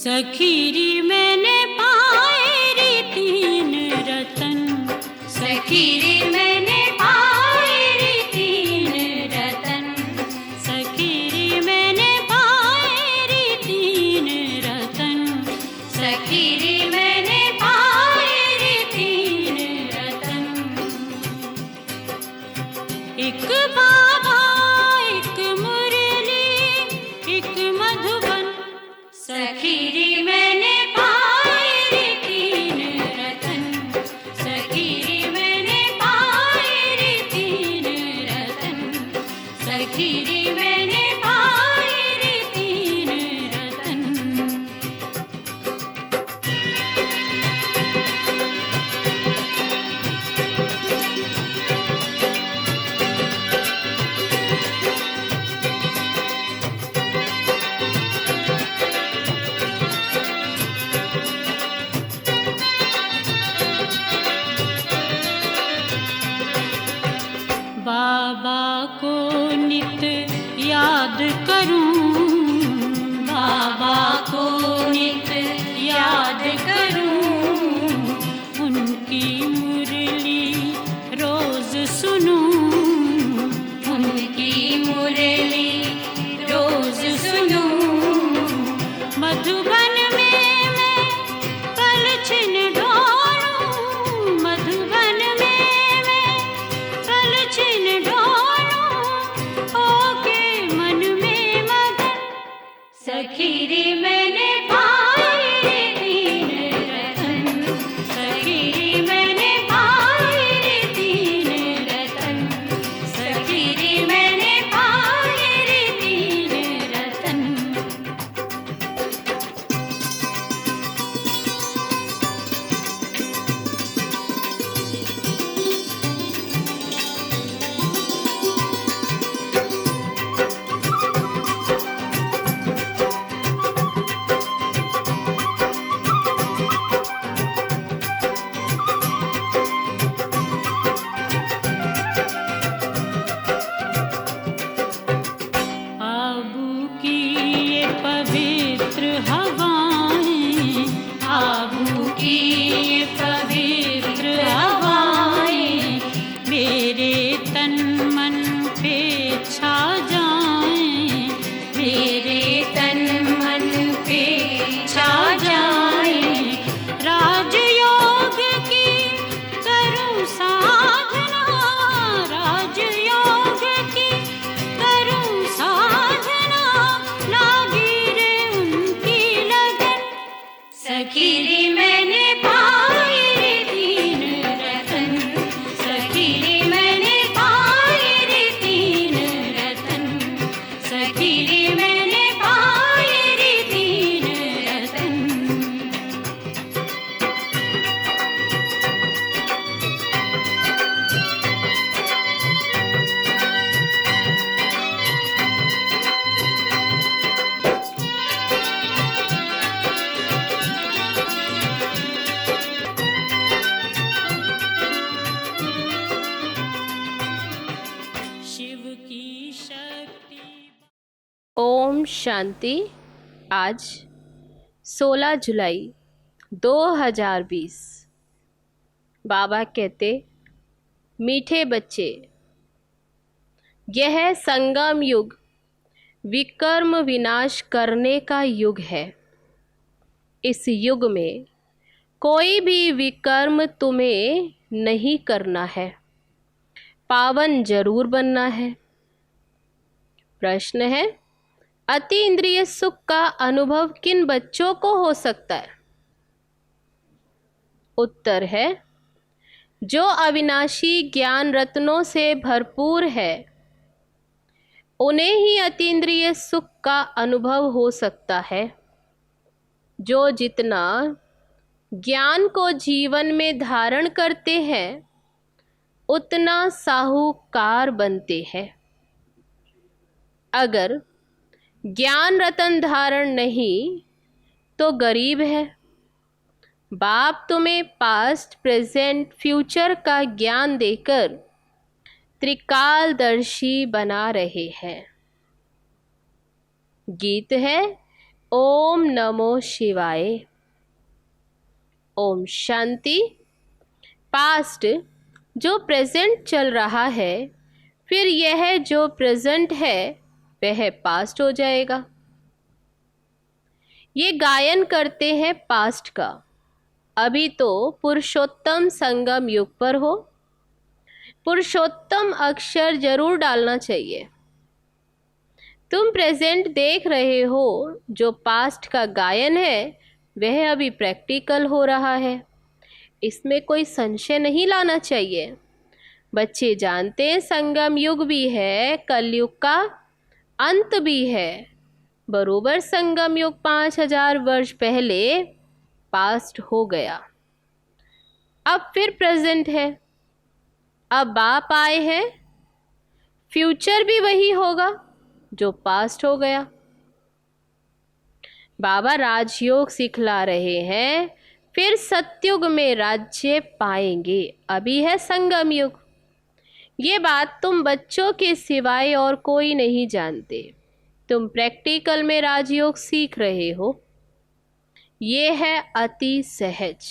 सखीरी मैंने पाए रे तीन रतन, सखीरी मैंने पाए रे तीन रतन, सखीरी मैंने पाए रे तीन रतन, सखीरी मैंने पाए रे तीन रतन। एक बाबा एक मुरली एक मधुबन, सखीरी मैंने पाए रे तीन रतन, सखीरी मैंने पाए रे तीन रतन, सखीरी मैंने पाए रे तीन रतन। बाबा को नित याद करूं, बाबा को नित याद करूं, उनकी मुरली रोज सुनूं, उनकी मुरली रोज सुनूं। मधुबन में मैं पलछिन ढोलूं, मधुबन में मैं पलछिन ढोलूं, होके मन में मगन, सखीरी मैंने पाए रे तीन रतन, सखीरी मैंने पाए रे तीन रतन, सखीरी मैंने पाए रे तीन रतन। आबू की ये पवित्र हवाएं, आबू की ये पवित्र हवाएं, मेरे तन मन पे छा जाएं, मेरे तन मन पे छा जाएं। राजयोग की करूं साधना, राजयोग की करूं साधना, लागी रे उनकी लगन, सखीरी मैंने पाए रे तीन रतन, सखीरी मैंने पाए रे तीन रतन, सखीरी मैंने पाए रे तीन रतन। शिव की शक्ति। ओम शांति। आज 16 जुलाई 2020। बाबा कहते, मीठे बच्चे, यह संगम युग विकर्म विनाश करने का युग है। इस युग में कोई भी विकर्म तुम्हें नहीं करना है, पावन जरूर बनना है। प्रश्न है, अति इंद्रिय सुख का अनुभव किन बच्चों को हो सकता है? उत्तर है, जो अविनाशी ज्ञान रत्नों से भरपूर है, उन्हें ही अतीन्द्रिय सुख का अनुभव हो सकता है। जो जितना ज्ञान को जीवन में धारण करते हैं उतना साहूकार बनते हैं। अगर ज्ञान रतन धारण नहीं तो गरीब है। बाप तुम्हें पास्ट, प्रेजेंट, फ्यूचर का ज्ञान देकर त्रिकालदर्शी बना रहे हैं। गीत है ओम नमो शिवाय। ओम शांति। पास्ट जो प्रेजेंट चल रहा है, फिर यह जो प्रेजेंट है वह पास्ट हो जाएगा। ये गायन करते हैं पास्ट का। अभी तो पुरुषोत्तम संगम युग पर हो। पुरुषोत्तम अक्षर जरूर डालना चाहिए। तुम प्रेजेंट देख रहे हो, जो पास्ट का गायन है वह अभी प्रैक्टिकल हो रहा है। इसमें कोई संशय नहीं लाना चाहिए। बच्चे जानते हैं संगम युग भी है, कलयुग का अंत भी है। बरोबर संगम युग 5000 वर्ष पहले पास्ट हो गया। अब फिर प्रेजेंट है। अब बाप आए हैं, फ्यूचर भी वही होगा जो पास्ट हो गया। बाबा राजयोग सिखला रहे हैं, फिर सतयुग में राज्य पाएंगे। अभी है संगम युग। ये बात तुम बच्चों के सिवाय और कोई नहीं जानते। तुम प्रैक्टिकल में राजयोग सीख रहे हो। ये है अति सहज।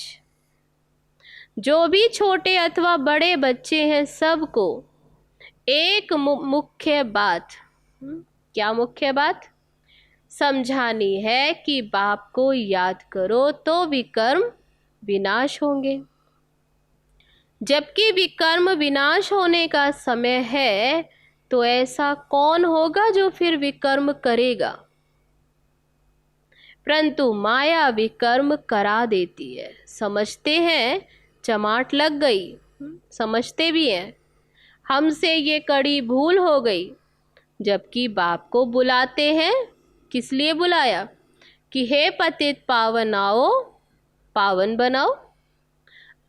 जो भी छोटे अथवा बड़े बच्चे हैं, सबको एक मुख्य बात, क्या मुख्य बात समझानी है कि बाप को याद करो तो विकर्म विनाश होंगे। जबकि विकर्म विनाश होने का समय है, तो ऐसा कौन होगा जो फिर विकर्म करेगा? परंतु माया विकर्म करा देती है। समझते हैं चमाट लग गई, समझते भी हैं हमसे ये कड़ी भूल हो गई। जबकि बाप को बुलाते हैं, किस लिए बुलाया? कि हे पतित पावन आओ, पावन बनाओ।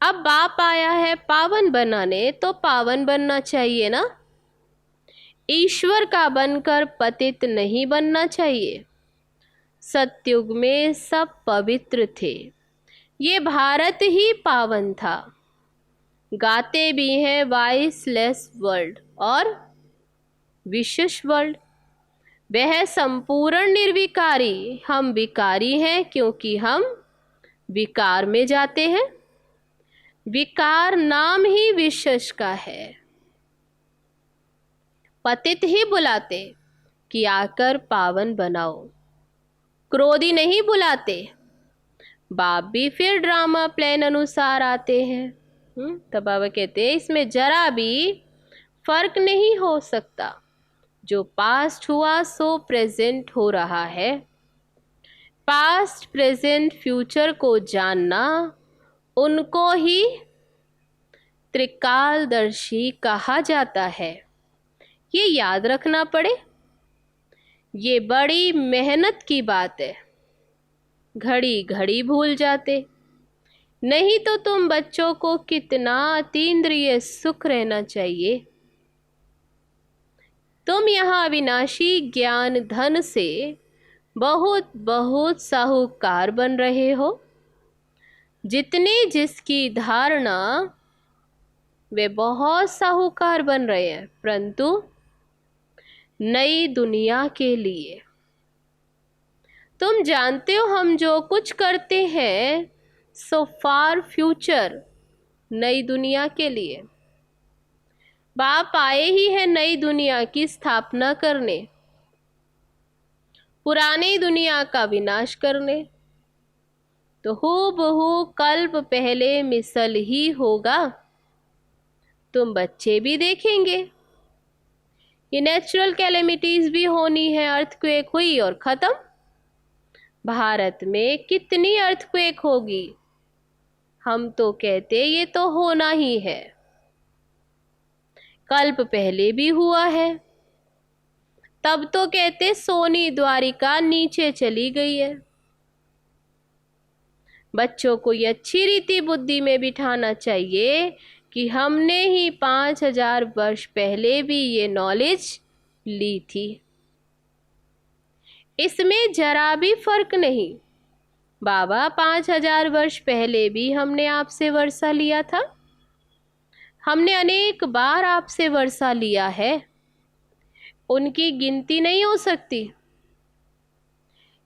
अब बाप आया है पावन बनाने, तो पावन बनना चाहिए ना। ईश्वर का बनकर पतित नहीं बनना चाहिए। सतयुग में सब पवित्र थे। ये भारत ही पावन था। गाते भी हैं वाइसलेस वर्ल्ड और विशेष वर्ल्ड। वह संपूर्ण निर्विकारी, हम विकारी हैं क्योंकि हम विकार में जाते हैं। विकार नाम ही विशेष का है। पतित ही बुलाते कि आकर पावन बनाओ, क्रोधी नहीं बुलाते। बाप भी फिर ड्रामा प्लान अनुसार आते हैं। तब बाबा कहते हैं इसमें जरा भी फर्क नहीं हो सकता। जो पास्ट हुआ सो प्रेजेंट हो रहा है। पास्ट, प्रेजेंट, फ्यूचर को जानना, उनको ही त्रिकालदर्शी कहा जाता है। ये याद रखना पड़े। ये बड़ी मेहनत की बात है। घड़ी घड़ी भूल जाते। नहीं तो तुम बच्चों को कितना अतीन्द्रिय सुख रहना चाहिए। तुम यहाँ अविनाशी ज्ञान धन से बहुत बहुत साहूकार बन रहे हो। जितने जिसकी धारणा वे बहुत साहूकार बन रहे हैं, परंतु नई दुनिया के लिए। तुम जानते हो हम जो कुछ करते हैं सो फार फ्यूचर, नई दुनिया के लिए। बाप आए ही है नई दुनिया की स्थापना करने, पुरानी दुनिया का विनाश करने। तो हूबहू कल्प पहले मिसल ही होगा। तुम बच्चे भी देखेंगे। ये नेचुरल कैलेमिटीज भी होनी है। अर्थक्वेक हुई और खत्म। भारत में कितनी अर्थक्वेक होगी? हम तो कहते ये तो होना ही है। कल्प पहले भी हुआ है। तब तो कहते सोनी द्वारिका नीचे चली गई है। बच्चों को ये अच्छी रीति बुद्धि में बिठाना चाहिए कि हमने ही 5000 वर्ष पहले भी ये नॉलेज ली थी। इसमें जरा भी फर्क नहीं। बाबा 5000 वर्ष पहले भी हमने आपसे वर्षा लिया था, हमने अनेक बार आपसे वर्षा लिया है, उनकी गिनती नहीं हो सकती।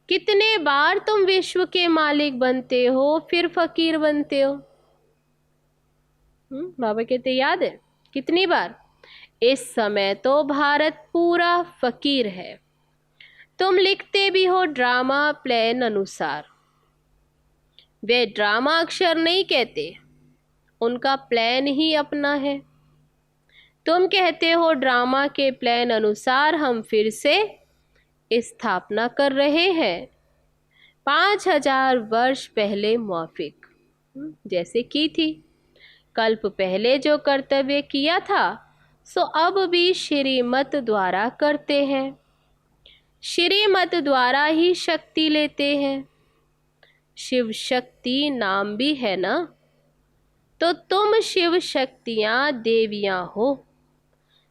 कितने बार तुम विश्व के मालिक बनते हो फिर फकीर बनते हो? बाबा कहते याद है कितनी बार? इस समय तो भारत पूरा फकीर है। तुम लिखते भी हो ड्रामा प्लान अनुसार। वे ड्रामा अक्षर नहीं कहते, उनका प्लान ही अपना है। तुम कहते हो ड्रामा के प्लान अनुसार हम फिर से स्थापना कर रहे हैं 5000 वर्ष पहले मौफिक, जैसे की थी। कल्प पहले जो कर्तव्य किया था सो अब भी श्रीमत द्वारा करते हैं। श्रीमत द्वारा ही शक्ति लेते हैं। शिव शक्ति नाम भी है ना, तो तुम शिव शक्तियां देवियां हो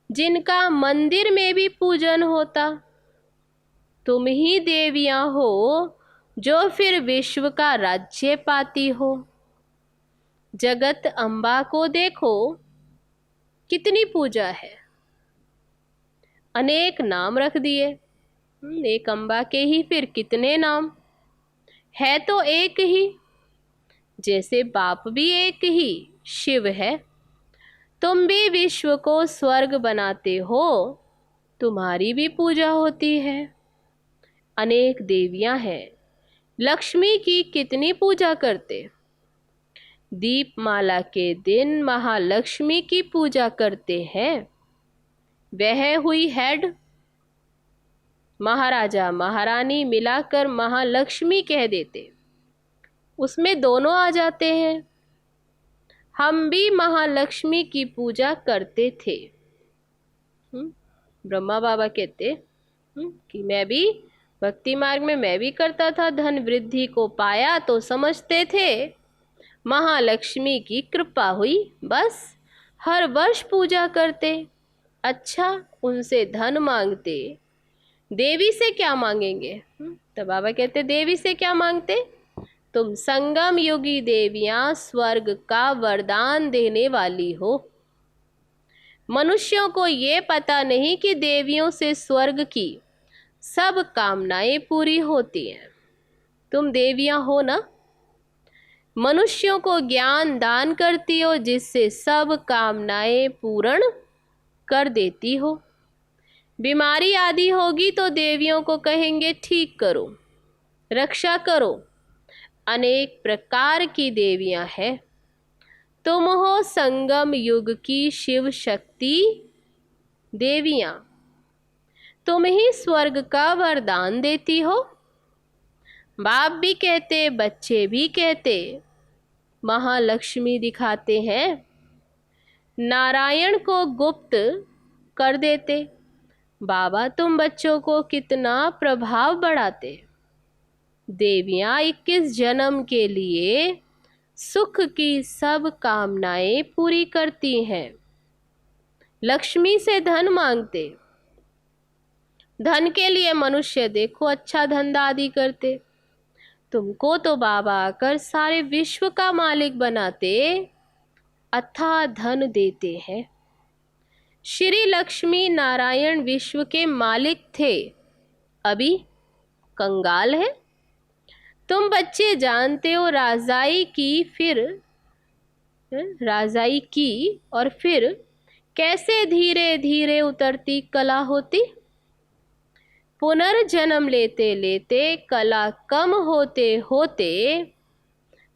जिनका मंदिर में भी पूजन होता। तुम ही देवियां हो जो फिर विश्व का राज्य पाती हो। जगत अम्बा को देखो कितनी पूजा है, अनेक नाम रख दिए। एक अम्बा के ही फिर कितने नाम, है तो एक ही। जैसे बाप भी एक ही शिव है, तुम भी विश्व को स्वर्ग बनाते हो, तुम्हारी भी पूजा होती है। अनेक देवियां हैं, लक्ष्मी की कितनी पूजा करते। दीपमाला के दिन महालक्ष्मी की पूजा करते हैं। वह हुई हेड। महाराजा महारानी मिलाकर महालक्ष्मी कह देते, उसमें दोनों आ जाते हैं। हम भी महालक्ष्मी की पूजा करते थे। ब्रह्मा बाबा कहते कि मैं भी भक्ति मार्ग में मैं भी करता था। धन वृद्धि को पाया तो समझते थे महालक्ष्मी की कृपा हुई, बस हर वर्ष पूजा करते। अच्छा, उनसे धन मांगते, देवी से क्या मांगेंगे? तो बाबा कहते देवी से क्या मांगते? तुम संगम युगी देवियां स्वर्ग का वरदान देने वाली हो। मनुष्यों को ये पता नहीं कि देवियों से स्वर्ग की सब कामनाएं पूरी होती हैं। तुम देवियां हो ना, मनुष्यों को ज्ञान दान करती हो जिससे सब कामनाएं पूर्ण कर देती हो। बीमारी आदि होगी तो देवियों को कहेंगे ठीक करो, रक्षा करो। अनेक प्रकार की देवियां हैं। तुम हो संगम युग की शिव शक्ति देवियां, तुम ही स्वर्ग का वरदान देती हो। बाप भी कहते, बच्चे भी कहते, महालक्ष्मी दिखाते हैं। नारायण को गुप्त कर देते। बाबा तुम बच्चों को कितना प्रभाव बढ़ाते। देवियां 21 जन्म के लिए सुख की सब कामनाएं पूरी करती हैं। लक्ष्मी से धन मांगते। धन के लिए मनुष्य देखो अच्छा धंधा आदि करते। तुमको तो बाबा आकर सारे विश्व का मालिक बनाते, अथाह धन देते हैं। श्री लक्ष्मी नारायण विश्व के मालिक थे, अभी कंगाल है। तुम बच्चे जानते हो राजाई की और फिर कैसे धीरे धीरे उतरती कला होती। पुनर्जन्म लेते लेते कला कम होते होते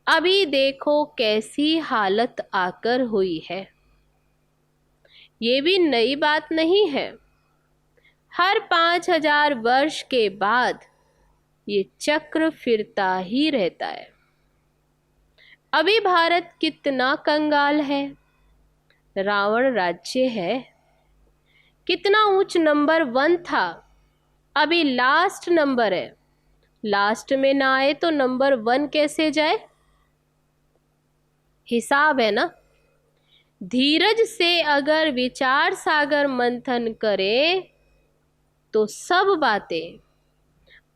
अभी देखो कैसी हालत आकर हुई है। ये भी नई बात नहीं है। हर 5000 वर्ष के बाद ये चक्र फिरता ही रहता है। अभी भारत कितना कंगाल है। रावण राज्य है, कितना ऊंच नंबर 1 था, अभी लास्ट नंबर है। लास्ट में ना आए तो नंबर 1 कैसे जाए? हिसाब है ना। धीरज से अगर विचार सागर मंथन करे तो सब बातें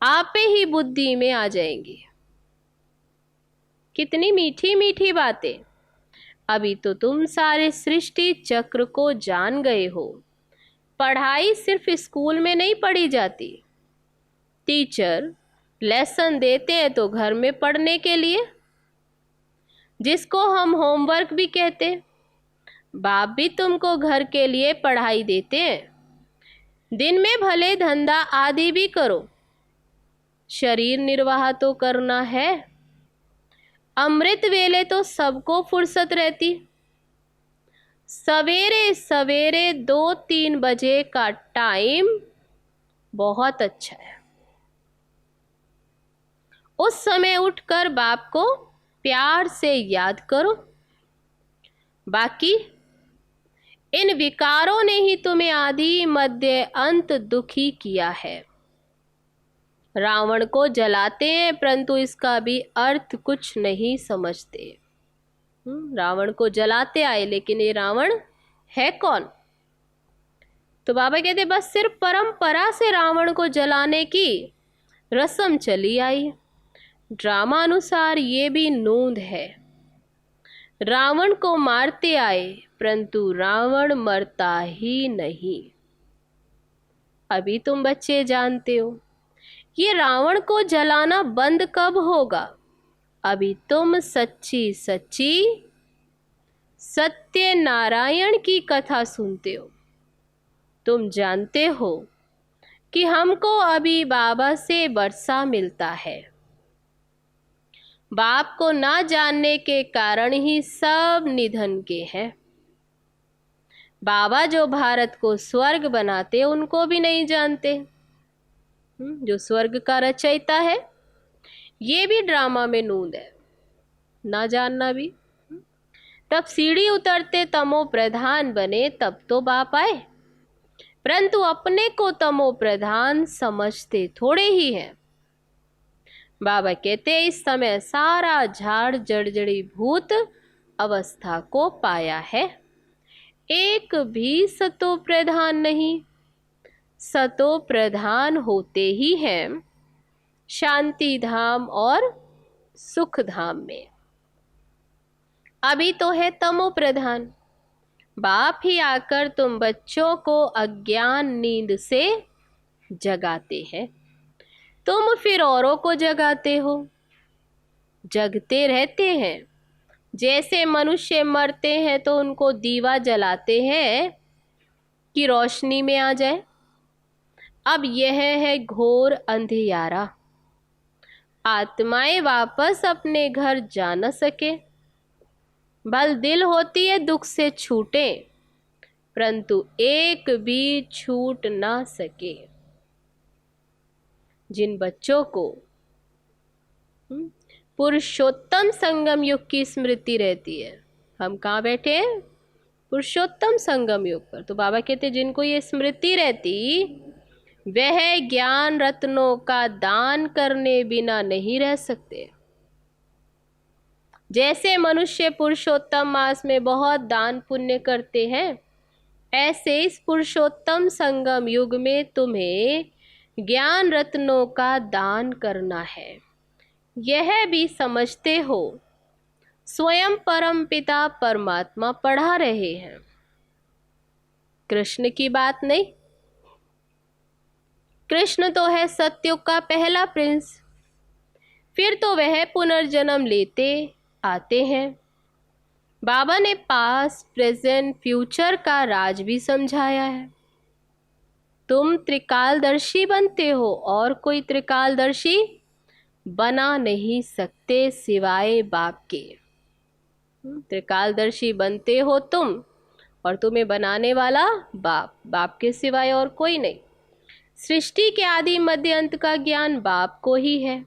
आपे ही बुद्धि में आ जाएंगी। कितनी मीठी मीठी बातें। अभी तो तुम सारे सृष्टि चक्र को जान गए हो। पढ़ाई सिर्फ स्कूल में नहीं पढ़ी जाती। टीचर लेसन देते हैं तो घर में पढ़ने के लिए, जिसको हम होमवर्क भी कहते हैं। बाप भी तुमको घर के लिए पढ़ाई देते हैं। दिन में भले धंधा आदि भी करो, शरीर निर्वाह तो करना है। अमृत वेले तो सबको फुर्सत रहती। सवेरे सवेरे 2-3 बजे का टाइम बहुत अच्छा है। उस समय उठकर बाप को प्यार से याद करो। बाकी इन विकारों ने ही तुम्हें आदि मध्य अंत दुखी किया है। रावण को जलाते हैं परंतु इसका भी अर्थ कुछ नहीं समझते। रावण को जलाते आए लेकिन ये रावण है कौन? तो बाबा कहते बस सिर्फ परंपरा से रावण को जलाने की रस्म चली आई। ड्रामा अनुसार ये भी नूंद है। रावण को मारते आए परंतु रावण मरता ही नहीं। अभी तुम बच्चे जानते हो ये रावण को जलाना बंद कब होगा। अभी तुम सच्ची सच्ची सत्य नारायण की कथा सुनते हो। तुम जानते हो कि हमको अभी बाबा से वर्षा मिलता है। बाप को ना जानने के कारण ही सब निधन के हैं। बाबा जो भारत को स्वर्ग बनाते उनको भी नहीं जानते। जो स्वर्ग का रचयिता है ये भी ड्रामा में नूंद है, ना जानना भी। तब सीढ़ी उतरते तमो प्रधान बने तब तो बाप आए, परंतु अपने को तमो प्रधान समझते थोड़े ही हैं। बाबा कहते इस समय सारा झाड़ जड़जड़ी भूत अवस्था को पाया है। एक भी सतो प्रधान नहीं। सतो प्रधान होते ही हैं शांति धाम और सुख धाम में। अभी तो है तमो प्रधान। बाप ही आकर तुम बच्चों को अज्ञान नींद से जगाते हैं। तुम फिर औरों को जगाते हो। जगते रहते हैं। जैसे मनुष्य मरते हैं तो उनको दीवा जलाते हैं कि रोशनी में आ जाए। अब यह है घोर अंधियारा। आत्माएं वापस अपने घर जा न सके। बल दिल होती है दुख से छूटे, परंतु एक भी छूट ना सके। जिन बच्चों को पुरुषोत्तम संगम युग की स्मृति रहती है, हम कहाँ बैठे हैं? पुरुषोत्तम संगम युग पर। तो बाबा कहते जिनको ये स्मृति रहती वह ज्ञान रत्नों का दान करने बिना नहीं रह सकते। जैसे मनुष्य पुरुषोत्तम मास में बहुत दान पुण्य करते हैं, ऐसे इस पुरुषोत्तम संगम युग में तुम्हें ज्ञान रत्नों का दान करना है। यह भी समझते हो स्वयं परम पिता परमात्मा पढ़ा रहे हैं। कृष्ण की बात नहीं। कृष्ण तो है सत्युग का पहला प्रिंस। फिर तो वह पुनर्जन्म लेते आते हैं। बाबा ने पास्ट प्रेजेंट फ्यूचर का राज भी समझाया है। तुम त्रिकालदर्शी बनते हो और कोई त्रिकालदर्शी बना नहीं सकते सिवाय बाप के। त्रिकालदर्शी बनते हो तुम और तुम्हें बनाने वाला बाप। बाप के सिवाय और कोई नहीं। सृष्टि के आदि मध्य अंत का ज्ञान बाप को ही है।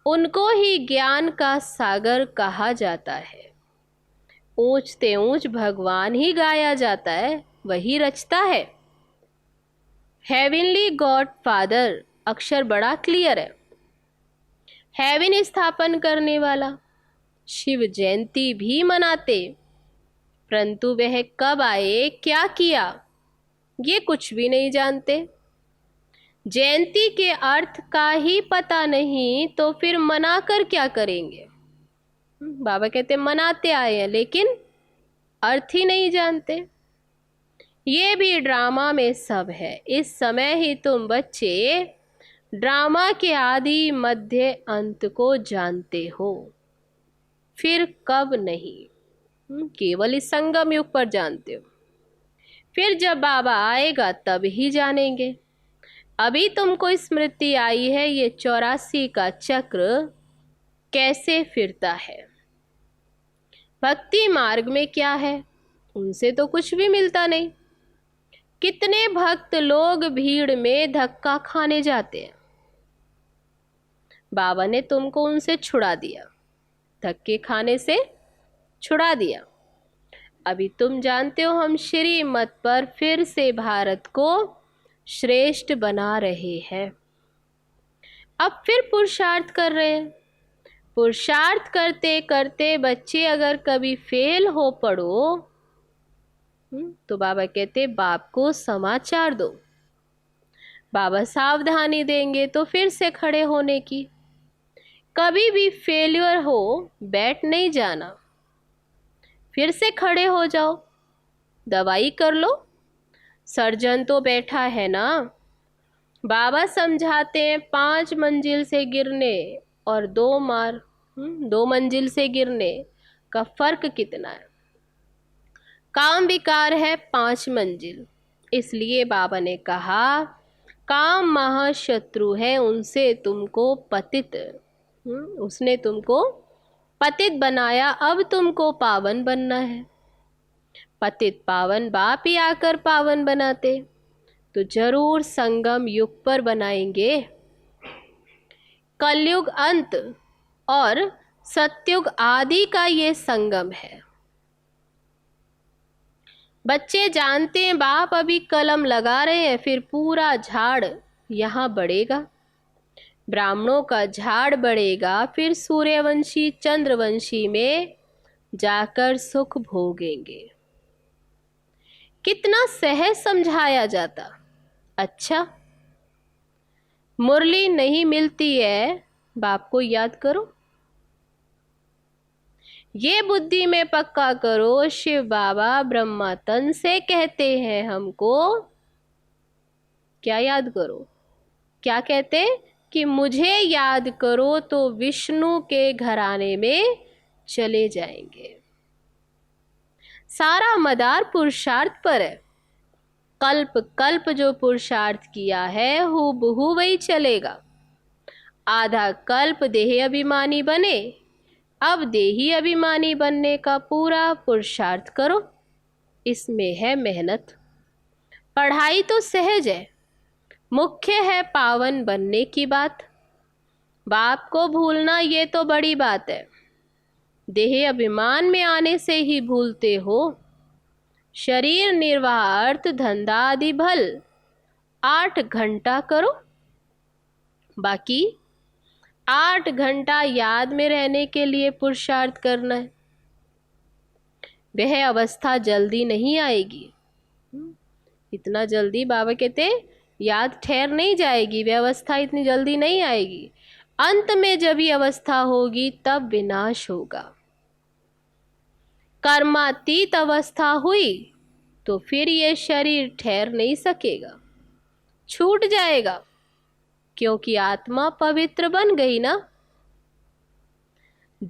उनको ही ज्ञान का सागर कहा जाता है। ऊंचते ऊंच भगवान ही गाया जाता है, वही रचता है। हेवनली गॉड फादर अक्षर बड़ा क्लियर है। हेवन स्थापन करने वाला, शिव जयंती भी मनाते, परंतु वह कब आए, क्या किया, ये कुछ भी नहीं जानते। जयंती के अर्थ का ही पता नहीं तो फिर मनाकर क्या करेंगे। बाबा कहते मनाते आए हैं लेकिन अर्थ ही नहीं जानते। ये भी ड्रामा में सब है। इस समय ही तुम बच्चे ड्रामा के आदि मध्य अंत को जानते हो, फिर कब नहीं, केवल इस संगम युग पर जानते हो। फिर जब बाबा आएगा तब ही जानेंगे। अभी तुमको स्मृति आई है ये 84 का चक्र कैसे फिरता है। भक्ति मार्ग में क्या है, उनसे तो कुछ भी मिलता नहीं। कितने भक्त लोग भीड़ में धक्का खाने जाते हैं। बाबा ने तुमको उनसे छुड़ा दिया, धक्के खाने से छुड़ा दिया। अभी तुम जानते हो हम श्री मत पर फिर से भारत को श्रेष्ठ बना रहे हैं। अब फिर पुरुषार्थ कर रहे हैं। पुरुषार्थ करते करते बच्चे अगर कभी फेल हो पड़ो तो बाबा कहते बाप को समाचार दो। बाबा सावधानी देंगे तो फिर से खड़े होने की। कभी भी फेल्यूर हो बैठ नहीं जाना, फिर से खड़े हो जाओ, दवाई कर लो। सर्जन तो बैठा है ना। बाबा समझाते हैं 5 मंजिल से गिरने और 2 मंजिल से गिरने का फर्क कितना है। काम विकार है 5 मंजिल, इसलिए बाबा ने कहा काम महाशत्रु है, उनसे तुमको पतित, उसने तुमको पतित बनाया, अब तुमको पावन बनना है। पतित पावन बाप ही आकर पावन बनाते तो जरूर संगम युग पर बनाएंगे। कलयुग अंत और सतयुग आदि का ये संगम है। बच्चे जानते हैं बाप अभी कलम लगा रहे हैं, फिर पूरा झाड़ यहाँ बढ़ेगा, ब्राह्मणों का झाड़ बढ़ेगा, फिर सूर्यवंशी चंद्रवंशी में जाकर सुख भोगेंगे। कितना सहज समझाया जाता। अच्छा, मुरली नहीं मिलती है, बाप को याद करो, ये बुद्धि में पक्का करो। शिव बाबा ब्रह्मा तन से कहते हैं हमको क्या याद करो, क्या कहते कि मुझे याद करो तो विष्णु के घराने में चले जाएंगे। सारा मदार पुरुषार्थ पर है। कल्प कल्प जो पुरुषार्थ किया है हूबहू वही चलेगा। आधा कल्प देह अभिमानी बने, अब देही अभिमानी बनने का पूरा पुरुषार्थ करो। इसमें है मेहनत। पढ़ाई तो सहज है, मुख्य है पावन बनने की बात। बाप को भूलना ये तो बड़ी बात है। देह अभिमान में आने से ही भूलते हो। शरीर निर्वाह अर्थ धंधा आदि भल 8 घंटा करो, बाकी 8 घंटा याद में रहने के लिए पुरुषार्थ करना है। वह अवस्था जल्दी नहीं आएगी। इतना जल्दी बाबा कहते याद ठहर नहीं जाएगी, व्यवस्था इतनी जल्दी नहीं आएगी। अंत में जब ये अवस्था होगी तब विनाश होगा। कर्मातीत अवस्था हुई तो फिर ये शरीर ठहर नहीं सकेगा, छूट जाएगा, क्योंकि आत्मा पवित्र बन गई ना।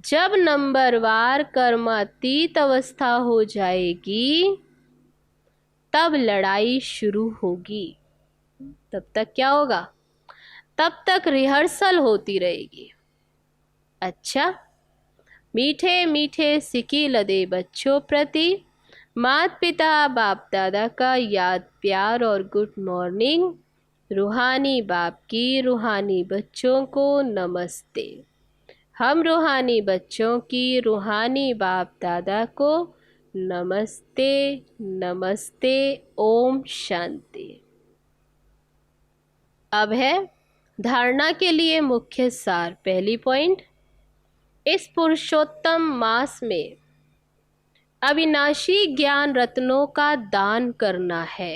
जब नंबरवार कर्मातीत अवस्था हो जाएगी तब लड़ाई शुरू होगी। तब तक क्या होगा, तब तक रिहर्सल होती रहेगी। अच्छा, मीठे मीठे सिकी लदे बच्चों प्रति माता पिता बाप दादा का याद प्यार और गुड मॉर्निंग। रूहानी बाप की रूहानी बच्चों को नमस्ते। हम रूहानी बच्चों की रूहानी बाप दादा को नमस्ते नमस्ते। ओम शांति। अब है धारणा के लिए मुख्य सार। पहली पॉइंट, इस पुरुषोत्तम मास में अविनाशी ज्ञान रत्नों का दान करना है।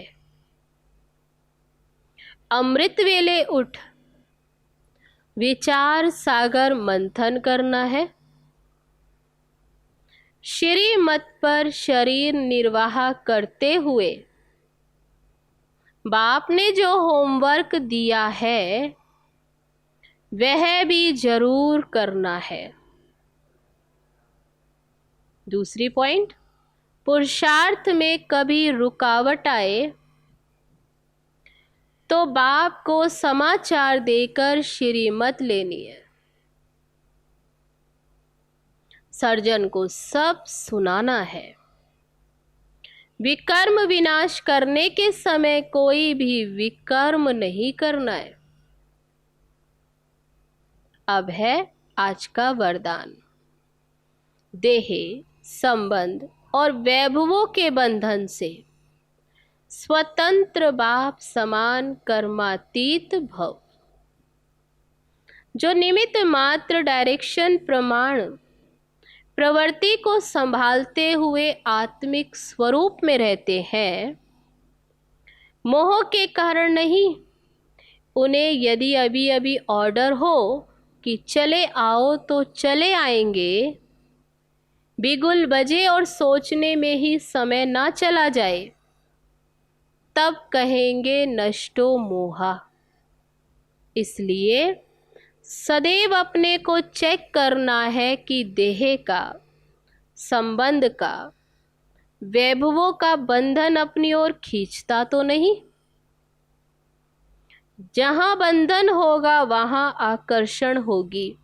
अमृत वेले उठ विचार सागर मंथन करना है। श्रीमत पर शरीर निर्वाह करते हुए बाप ने जो होमवर्क दिया है वह भी जरूर करना है। दूसरी पॉइंट, पुरुषार्थ में कभी रुकावट आए तो बाप को समाचार देकर श्रीमत लेनी है। सर्जन को सब सुनाना है। विकर्म विनाश करने के समय कोई भी विकर्म नहीं करना है। अब है आज का वरदान। देह, संबंध और वैभवों के बंधन से स्वतंत्र बाप समान कर्मातीत भव। जो निमित्त मात्र डायरेक्शन प्रमाण प्रवृत्ति को संभालते हुए आत्मिक स्वरूप में रहते हैं, मोह के कारण नहीं। उन्हें यदि अभी अभी ऑर्डर हो कि चले आओ तो चले आएंगे, बिगुल बजे और सोचने में ही समय ना चला जाए, तब कहेंगे नष्टो मोहा। इसलिए सदैव अपने को चेक करना है कि देह का, संबंध का, वैभवों का बंधन अपनी ओर खींचता तो नहीं। जहां बंधन होगा वहां आकर्षण होगी,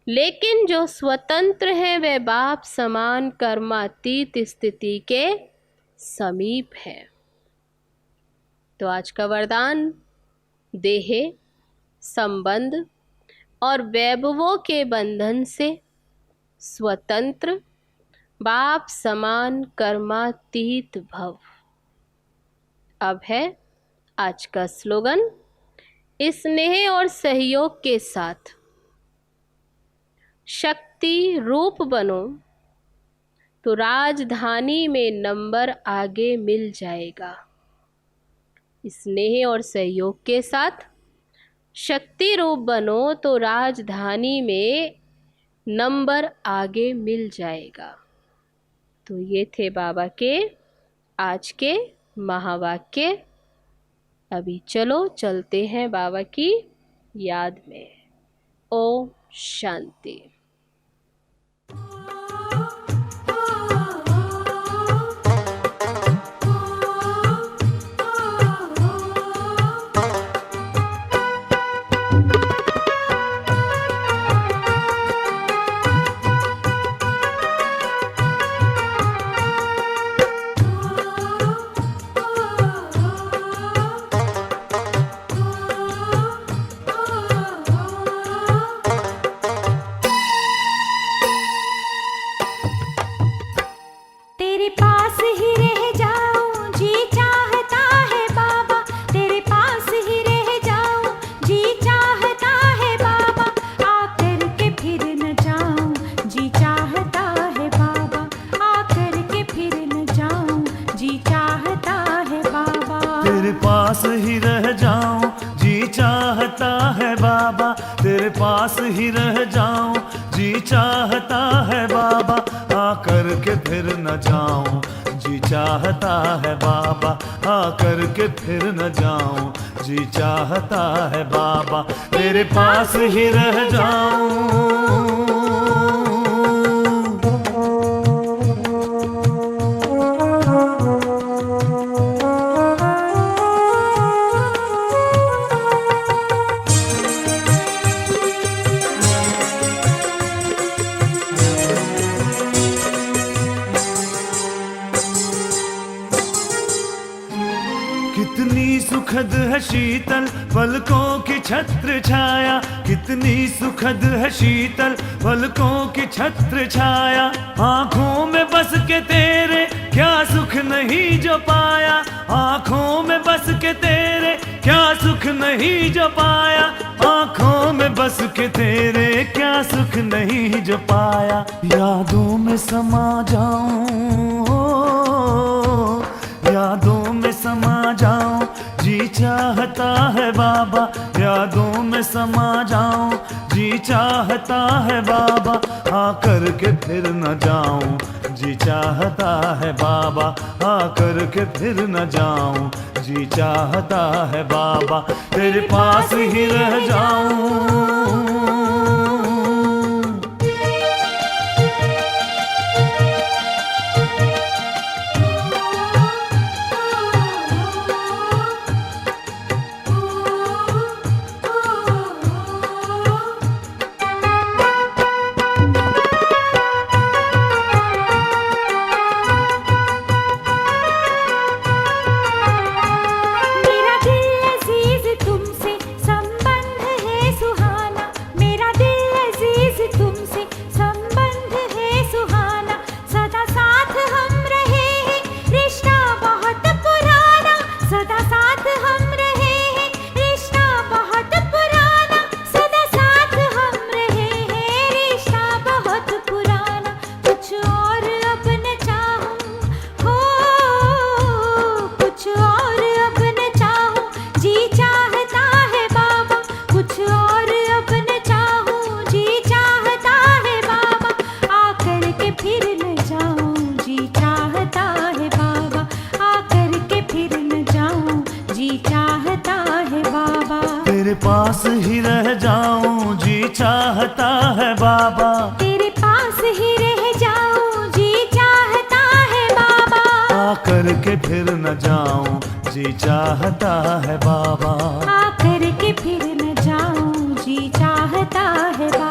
लेकिन जो स्वतंत्र है वह बाप समान कर्मातीत स्थिति के समीप है। तो आज का वरदान, देह, संबंध और वैभवों के बंधन से स्वतंत्र बाप समान कर्मातीत भव। अब है आज का स्लोगन। स्नेह और सहयोग के साथ शक्ति रूप बनो तो राजधानी में नंबर आगे मिल जाएगा। स्नेह और सहयोग के साथ शक्ति रूप बनो तो राजधानी में नंबर आगे मिल जाएगा। तो ये थे बाबा के आज के महावाक्य। अभी चलो चलते हैं बाबा की याद में। ओम शांति। ही रह जाऊं जी चाहता है बाबा, तेरे पास ही रह जाऊं जी चाहता है बाबा, आकर के फिर न जाऊं जी चाहता है बाबा, आकर के फिर न जाऊं जी चाहता है बाबा, तेरे पास ही रह जाऊं। कितनी सुखद है शीतल पलकों की छत्र छाया, कितनी सुखद है शीतल पलकों की छत्र छाया, आँखों में बस के तेरे क्या सुख नहीं जो पाया, आँखों में बस के तेरे क्या सुख नहीं जो पाया, आंखों में बस के तेरे क्या सुख नहीं जो पाया। यादों में समा जाऊं, यादों में समा जाऊं, जी चाहता है बाबा। यादों में समा जाऊं, जी चाहता है बाबा। आकर के फिर न जाऊं, जी चाहता है बाबा। आकर के फिर न जाऊं, जी चाहता है बाबा। तेरे पास ही रह जाऊं। तेरे पास ही रह जाऊं, जी चाहता है बाबा। तेरे पास ही रह जाऊं, जी चाहता है बाबा। आकर के फिर न जाऊं, जी चाहता है बाबा। आकर के फिर न जाऊं, जी चाहता है बाबा।